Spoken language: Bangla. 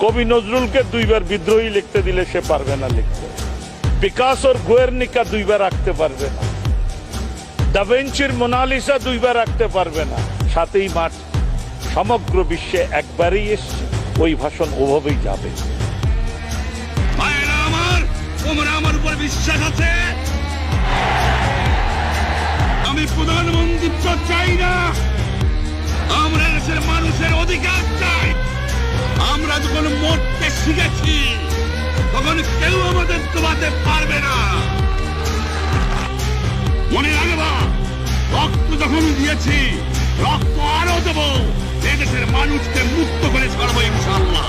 কবি নজরুলকে দুইবার বিদ্রোহী লিখতে দিলে সে পারবে না লিখতে। পিকাসোর গুয়ের্নিকা দুইবার আঁকতে পারবে না। দা ভিঞ্চির মোনালিসা দুইবার আঁকতে পারবে না। ৭ই মার্চ সমগ্র বিশ্বে একবারই এসছে, ওই ভাষণ ওভাবেই যাবে। আমার উপর বিশ্বাস আছে। আমি প্রধানমন্ত্রী চাই না, আমরা দেশের মানুষের অধিকার চাই। আমরা যখন মরতে শিখেছি তখন কেউ আমাদের দবাতে পারবে না। মনে রাখবা, রক্ত যখন দিয়েছি রক্ত আরো দেবো, এদেশের মানুষকে মুক্ত করে ছাড়বো ইনশাআল্লাহ।